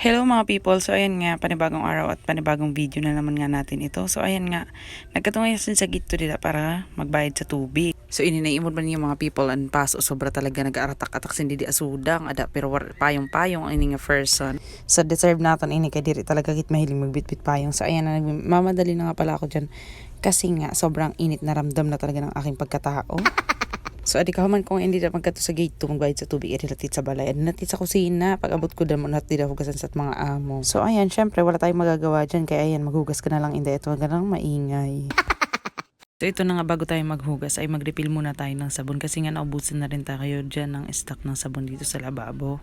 Hello mga people, so ayan nga, panibagong araw at panibagong video na naman nga natin ito. So ayan nga, nagkatungay sin sa gito dila para magbayad sa tubig. So ininaimod man niya mga people and paso, sobra talaga nag-aaratak-atak sin di asudang, ada pero payong-payong ang ini nga person. So deserve natin ini kay diri talaga kit mahiling magbitbit payong. So ayan na, mamadali na nga pala ako dyan kasi nga sobrang init na ramdam na talaga ng aking pagkatao. So adi ka man kung hindi na magkato sa gate to magbayad sa tubig adi natit sa balay, adi natit sa kusina, pag abot ko damo natit daw hugasan sa mga amo. So ayan, syempre wala tayong magagawa diyan kaya ayan maghugas ka na lang inday ito ganang maingay. So ito na nga, bago tayo maghugas ay mag-refill muna tayo ng sabon kasi nga naubusan na rin tayo dyan ng stock ng sabon dito sa lababo.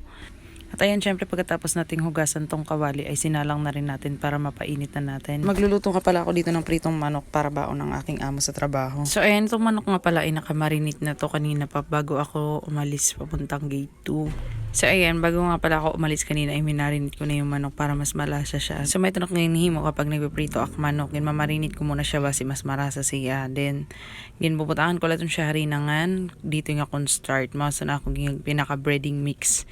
At ayan, syempre pagkatapos nating hugasan tong kawali ay sinalang na rin natin para mapainit na natin. Magluluto nga pala ako dito ng pritong manok para baon ng aking amo sa trabaho. So ayan, itong manok nga pala ay nakamarinate na to kanina pa bago ako umalis papuntang gate 2. So ayan, bago nga pala ako umalis kanina ay minarinate ko na yung manok para mas malasa siya. So may tunok ngayon himo kapag nagpiprito ako manok, mamarinate ko muna siya basi mas marasa siya. Then ginbubutaan ko lang siya harinangan dito nga cornstarch. Masa na akong pinaka breading mix.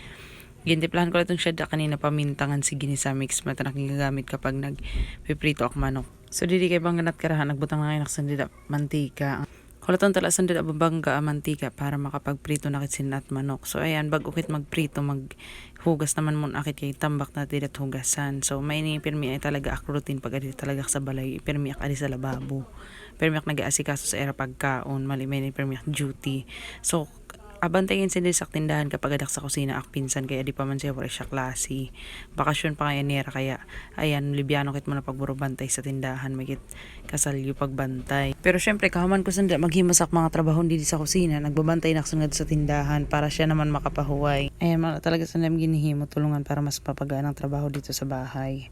Gintiplahan ko lang itong syada kanina pamintangan si ginisa mix mata gagamit kapag nagpiprito ako manok. So didi kay bang ganat karahan nagbutang nga inak sandida mantika. Kulaton tala sandida babangga mantika para makapagprito na kitsin at manok. So ayan, bag ukit magprito maghugas naman mun akit kay tambak na tidat hugasan. So may ni pirmi ay talaga ak routine pag adi talaga sa balay, pirmi ak adi sa lababo. Pirmi ak nag-aasikaso sa era pagkaon, mali may ni pirmi ak duty. So abantayin sila sa tindahan kapag adak sa kusina ak pinsan kaya di pa man siya wala siya klase. Bakasyon pa kaya nera kaya ayan libyano kit mo na pagburo bantay sa tindahan magit kasalyo pagbantay. Pero syempre kahuman ko sanda maghimasak mga trabaho dito sa kusina nagbabantay na sungad sa tindahan para siya naman makapahuway. Ayan talaga sa namin ginihimo tulungan para mas papagaan ang trabaho dito sa bahay.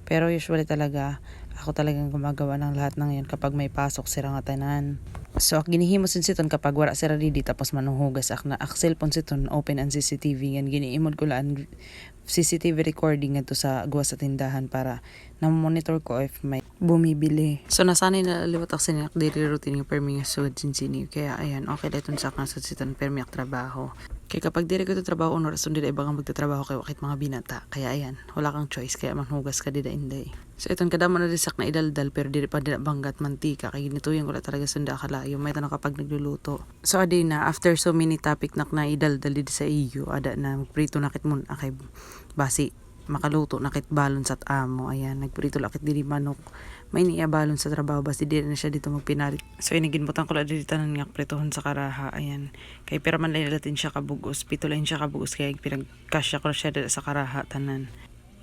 Pero usually talaga, ako talagang gumagawa ng lahat ng yan kapag may pasok sira nga tanan. So, ginihimo siton kapag wala sira didi tapos manuhugas ak na cellphone siton open ang CCTV yan giniimod ko lang CCTV recording nga sa gawa sa tindahan para na-monitor ko if may bumibili. So, nasanay na liwat ak sinak daily routine nga permi nga sud sinsini. Kaya ayan, okay dahil sa kasud siton permi ak trabaho. Kaya kapag diri ko ito trabaho, oras dili ibang magtatrabaho kay wakit mga binata. Kaya ayan, wala kang choice kaya manhugas ka dida inday. So itong kadamo na disak na idaldal pero dili pa dila banggat mantika kay ginituyan ko la talaga sunda akalayo may tanong kapag nagluluto. So adi na after so many topic nak na idaldal didi sa iyo ada na magprito nakit mun akay basi makaluto nakit balon sat amo. Ayan, nagprito lakit dili manok. May niya balon sa trabaho basi dili na siya dito magpinarit. So iniginbutan ko la didi tanan nga pritohon sa karaha. Ayan. Kay pero man latin siya kabugos, pitulain siya kabugos kay pinagkasya ko siya sa karaha tanan.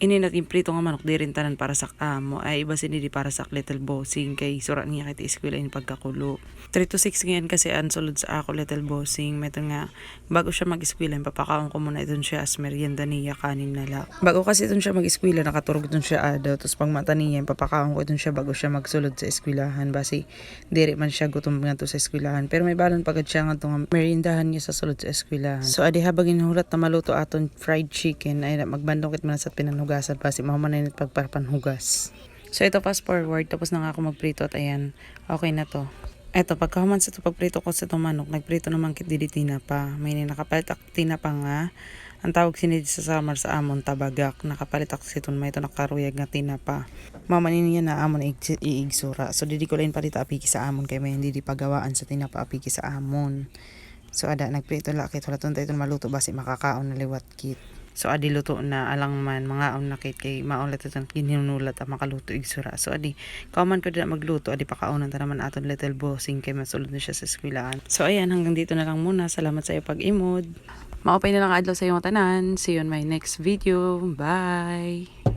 Ini natin prito nga manok di rin tanan para sa amo ay iba sinidi para sa little bossing kay sura niya kay eskwela in pagkakulo 3 to 6 ngayon kasi ansulod sa ako little bossing meto nga bago siya mag-eskwela papakaon ko muna iton siya as merienda niya kanin na lang bago kasi iton siya mag-eskwela nakaturog iton siya adaw tapos pag mata niya papakaon ko iton siya bago siya magsulod sa eskwelahan basi diri man siya gutom nga to sa eskwelahan pero may balon pagad siya nga tong meriendahan niya sa sulod sa eskwelahan. So adi habang inuhulat na maluto aton fried chicken ay magbandong kit man sa pinanugasan basi mahuman na pagparpanhugas. So ito fast forward tapos na nga ako magprito at ayan okay na to. Eto pagkahuman sa ito pagprito ko sa itong manok nagprito naman kit didi tinapa may nakapalit ak tinapa nga ang tawag sinidi sa summer sa amon tabagak nakapalit ak siton may ito nakaruyag nga tinapa mamanin niya na amon iigsura so didi ko lain palita apiki sa amon kay may hindi di pagawaan sa tinapa apiki sa amon. So ada nagprito lakit wala tunta ito maluto basi makakaon na liwat kit. So adi luto na alang man mga nakit kay maulat itong gininulat ang makaluto igsura. So adi kauman ko dila magluto adi pakaunan ta naman aton little bossing kay masulod na siya sa eskwelahan. So ayan hanggang dito na lang muna. Salamat sa iyo pag-imod. Maupay na lang adlaw sa iyo tanan. See you on my next video. Bye.